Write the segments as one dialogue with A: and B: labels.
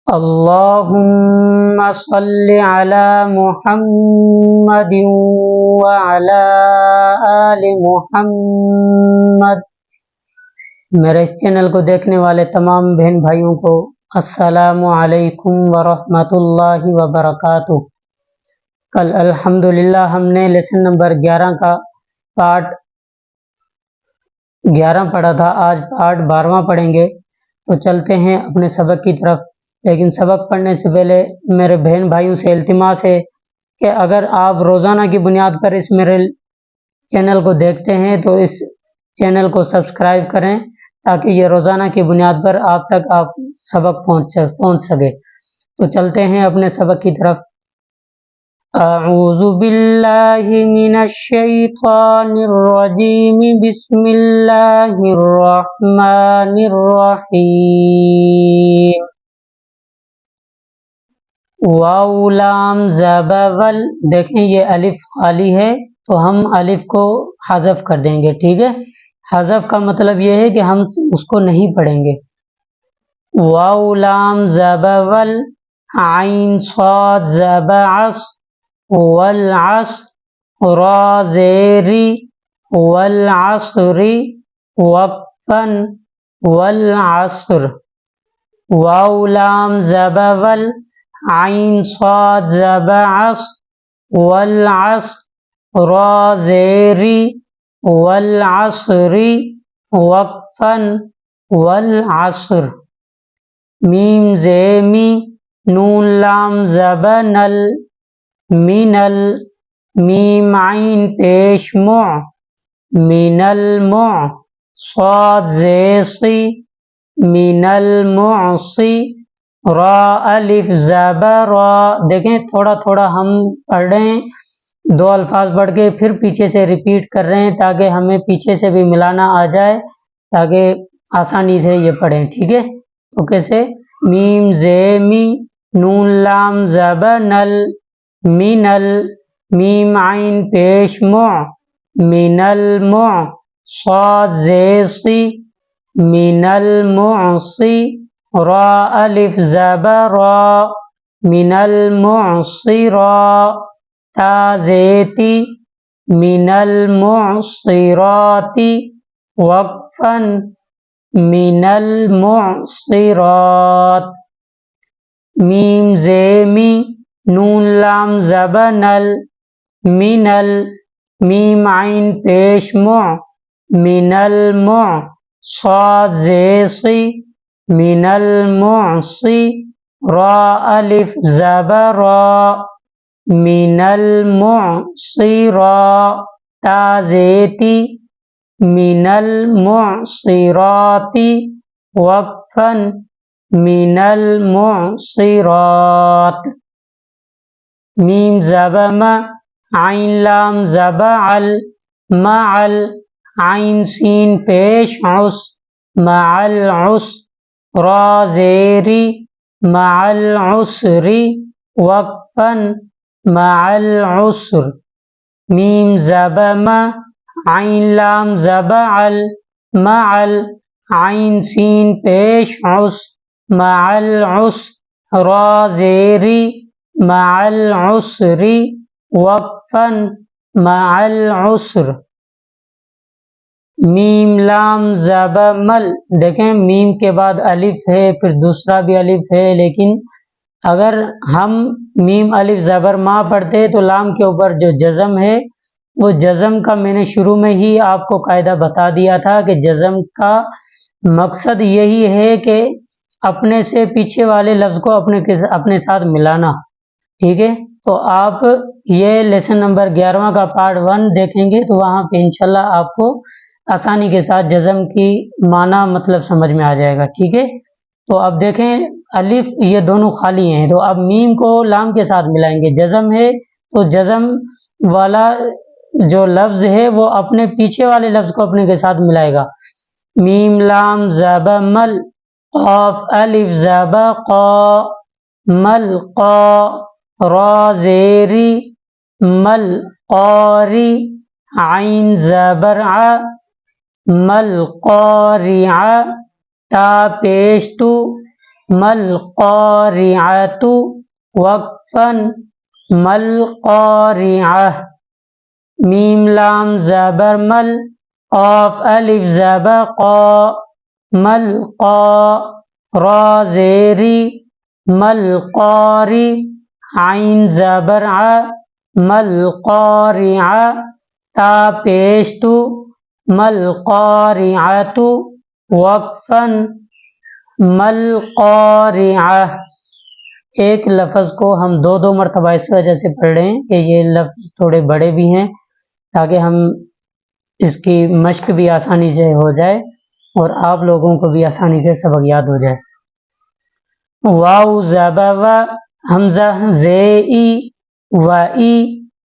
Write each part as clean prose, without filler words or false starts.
A: اللهم صل على محمد وعلى آل محمد۔ میرے اس چینل کو دیکھنے والے تمام بہن بھائیوں کو السلام علیکم ورحمۃ اللہ وبرکاتہ۔ کل الحمدللہ ہم نے لیسن نمبر 11 کا پارٹ 11 پڑھا تھا، آج پارٹ 12واں پڑھیں گے۔ تو چلتے ہیں اپنے سبق کی طرف، لیکن سبق پڑھنے سے پہلے میرے بہن بھائیوں سے التماس ہے کہ اگر آپ روزانہ کی بنیاد پر اس میرے چینل کو دیکھتے ہیں تو اس چینل کو سبسکرائب کریں تاکہ یہ روزانہ کی بنیاد پر آپ تک سبق پہنچ سکے۔ تو چلتے ہیں اپنے سبق کی طرف۔ اعوذ باللہ من الشیطان الرجیم، بسم اللہ الرحمن الرحیم۔ واو لام زبا ول، دیکھیں یہ الف خالی ہے تو ہم الف کو حذف کر دیں گے، ٹھیک ہے۔ حذف کا مطلب یہ ہے کہ ہم اس کو نہیں پڑھیں گے۔ واو لام زبا ول، عین صاد زبا عص، والعصر، را زیری، والعصر، وقفن، والعصر۔ واو لام زبا ول، عین صاد زبا عص، والعصر، را زیری، والعصر، وقفن، والعصر۔ میم زیمی، نون لام زبا نل، منل، میم عین پیش مع، من المع، صاد زیصی، من المعصی، را الف زبا را۔ دیکھیں تھوڑا تھوڑا ہم پڑھ رہے ہیں، 2 الفاظ پڑھ کے پھر پیچھے سے ریپیٹ کر رہے ہیں تاکہ ہمیں پیچھے سے بھی ملانا آ جائے، تاکہ آسانی سے یہ پڑھیں، ٹھیک ہے۔ تو کیسے؟ میم زیمی، نون لام زبا نل، منل، میم عین پیش مع، من المع، صاد زیصی، من المعصی، را الف زبا را، من المعصرا، تا زیتی، من المعصرات، وقفن، من المعصرات۔ میم زیمی، نون لام زبا نل، منل، میم عین پیش مع، من المع، صاد زیصی، من المعصی، را الف زبا را، من المعصرا، تا زیتی، من المعصرات، وقفن، من المعصرات۔ میم زبا ما، عین لام زبا عل، معل، عین سین پیش عس، مع العسر، را زیری، مع العسر، وقفن، مع العسر۔ میم زبا ما، عین لام زبا عل، معل، عین سین پیش عس، مع العسر، را زیری، مع العسر، وقفن، مع العسر۔ میم لام زبا مل، دیکھیں میم کے بعد الف ہے، پھر دوسرا بھی الف ہے، لیکن اگر ہم میم الف زبر ما پڑھتے تو لام کے اوپر جو جزم ہے وہ جزم کا میں نے شروع میں ہی آپ کو قاعدہ بتا دیا تھا کہ جزم کا مقصد یہی ہے کہ اپنے سے پیچھے والے لفظ کو اپنے ساتھ ملانا، ٹھیک ہے۔ تو آپ یہ لیسن نمبر 11 کا پارٹ 1 دیکھیں گے تو وہاں پہ انشاءاللہ آپ کو آسانی کے ساتھ جزم کی معنی مطلب سمجھ میں آ جائے گا، ٹھیک ہے۔ تو اب دیکھیں الف یہ دونوں خالی ہیں، تو اب میم کو لام کے ساتھ ملائیں گے، جزم ہے تو جزم والا جو لفظ ہے وہ اپنے پیچھے والے لفظ کو اپنے کے ساتھ ملائے گا۔ میم لام زبا مل، قاف الف زبا قا، مل قا، را زیری، مل قاری، عین زبر ع، مل قارع، تا پیش تو، مل قارعۃ وقفا مل قارعہ، میم لام زبر مل، قاف الف زبر قا مل قا، را زیری مل قاری، عین زبر ع مل قارعہ، تا پیش تو مل قارعۃ وقفا مل قارعہ۔ ایک لفظ کو ہم دو مرتبہ اس وجہ سے پڑھ رہے ہیں کہ یہ لفظ تھوڑے بڑے بھی ہیں، تاکہ ہم اس کی مشق بھی آسانی سے ہو جائے اور آپ لوگوں کو بھی آسانی سے سبق یاد ہو جائے۔ واو زبر و، حمزہ زی و ای،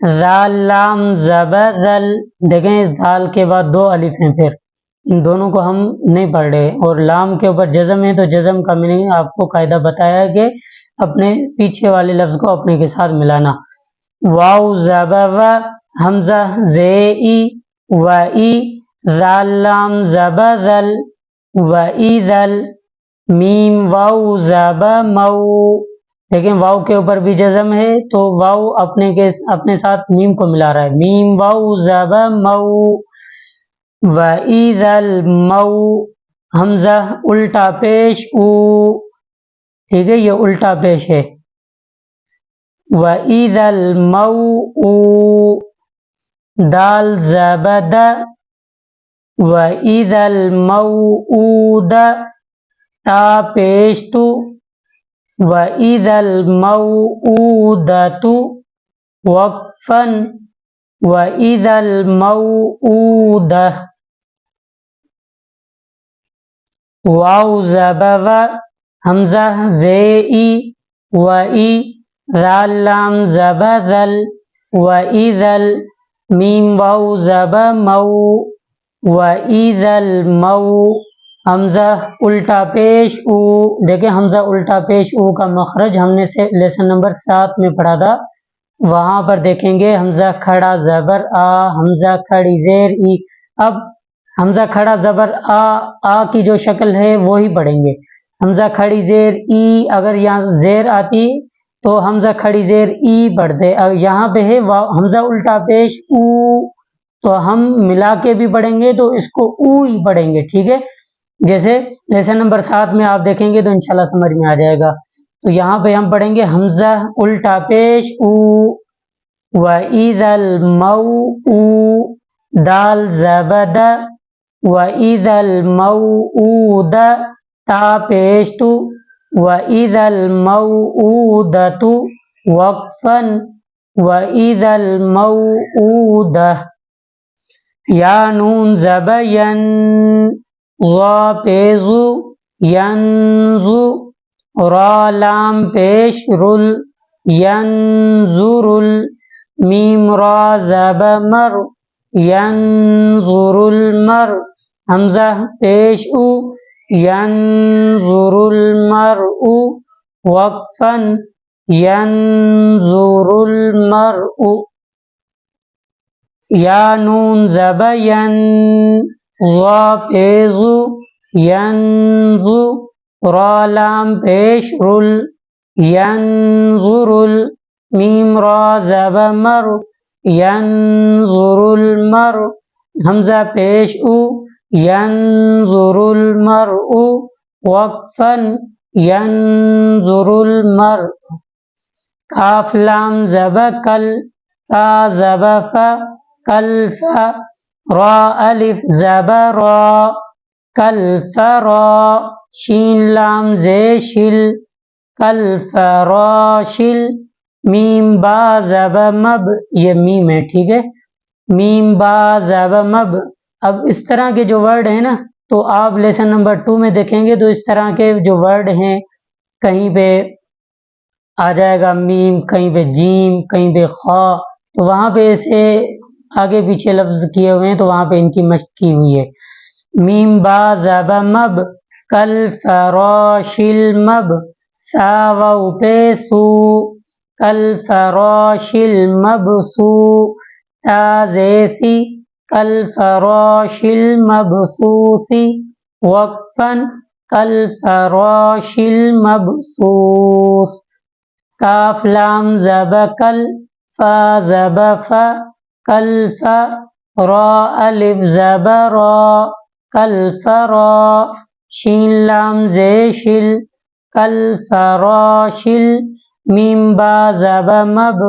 A: ذال لام زبر ذل، دیکھیں ذال کے بعد دو الف ہیں، پھر ان دونوں کو ہم نہیں پڑھ رہے، اور لام کے اوپر جزم ہے تو جزم کا میں نے آپ کو قاعدہ بتایا کہ اپنے پیچھے والے لفظ کو اپنے کے ساتھ ملانا۔ واو زبر و، حمزہ زی و ای، ذال لام زبر ذل و ای ذل، میم واو زبر مو، لیکن واو کے اوپر بھی جزم ہے تو واو اپنے ساتھ میم کو ملا رہا ہے، میم واو زبر مو و ای ذل مو، حمزہ الٹا پیش او، ٹھیک ہے یہ الٹا پیش ہے، و ای ذل مو او، دال زبر د و ای ذل مو او د، تا پیش تو و ای ذل مو او د تو وقفا و ای ذل مو او د، واو زبر و، حمزہ زی و ای، ذال لام زبر ذل و ای ذل، میم واو زبر مو و ای ذل مو، حمزہ الٹا پیش او، دیکھیں حمزہ الٹا پیش او کا مخرج ہم نے لیسن نمبر 7 میں پڑھا تھا، وہاں پر دیکھیں گے حمزہ کھڑا زبر آ، حمزہ کھڑی زیر ای، اب حمزہ کھڑا زبر آ کی جو شکل ہے وہی پڑھیں گے، حمزہ کھڑی زیر ای، اگر یہاں زیر آتی تو حمزہ کھڑی زیر ای پڑھتے، یہاں پہ ہے حمزہ الٹا پیش او، تو ہم ملا کے بھی پڑھیں گے تو اس کو او ہی پڑھیں گے، ٹھیک ہے، جیسے لیسن نمبر 7 میں آپ دیکھیں گے تو انشاءاللہ سمجھ میں آ جائے گا۔ تو یہاں پہ ہم پڑھیں گے حمزہ الٹا پیش او و ای ذل مو او، دال زبر د و ای ذل مو او د، تا پیش تو و ای ذل مو او د تو وقفا و ای ذل مو او د، یا نون زبر ین، ظا پیزو ینزو، را لام پیش رل ینظرل، میم را زبر مر ینظر المر، حمزہ پیش او ینظر المرء وقفا ینظر المرء، یا نون زبر ین، ظا پیزو ینزو، را لام پیش رل ینظرل، میم را زبر مر ینظر المر، حمزہ پیش او ینظر المرء وقفا ینظر المرء، کاف لام زبر کل، فا زبر فا کلف، را الف زبر را کلفرا، شین لام زے شل کلفراشل، میم با زبر مب، یہ میم ہے، ٹھیک ہے، میم با زبر مب، اب اس طرح کے جو ورڈ ہیں نا تو آپ لیسن نمبر 2 میں دیکھیں گے تو اس طرح کے جو ورڈ ہیں کہیں پہ آ جائے گا میم، کہیں پہ جیم، کہیں پہ خا، تو وہاں پہ اسے آگے پیچھے لفظ کیے ہوئے ہیں تو وہاں پہ ان کی مشق کی ہوئی ہے۔ میم با زبر مب کل فراشل مب، سا واو پہ سو کل فراشل مب سو، تا زیسی کل فراشل مب سوسی وقفا كالفراش المبثوث. کاف لام زب کل، فا زب فا، کلف، را الف زب را، کلفرا. شین لام زے شل، کلفراشل. میم با زب مب،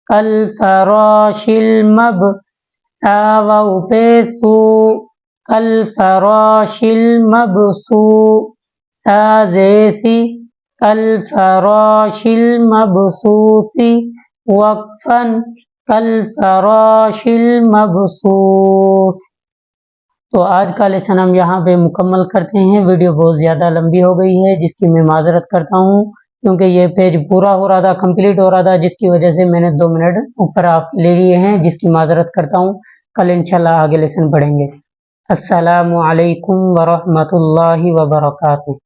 A: کلفراشل مب. تا واو پیسو، کلفراشل مبسو. تا زیسی، کالفراش المبثوث. وقفا کالفراش المبثوث. تو آج کا لیسن ہم یہاں پہ مکمل کرتے ہیں. ویڈیو بہت زیادہ لمبی ہو گئی ہے جس کی میں معذرت کرتا ہوں، کیونکہ یہ پیج پورا ہو رہا تھا، کمپلیٹ ہو رہا تھا، جس کی وجہ سے میں نے 2 منٹ اوپر آپ لے لیے ہیں، جس کی معذرت کرتا ہوں. کل انشاءاللہ آگے لیسن پڑھیں گے. السلام علیکم ورحمۃ اللہ وبرکاتہ.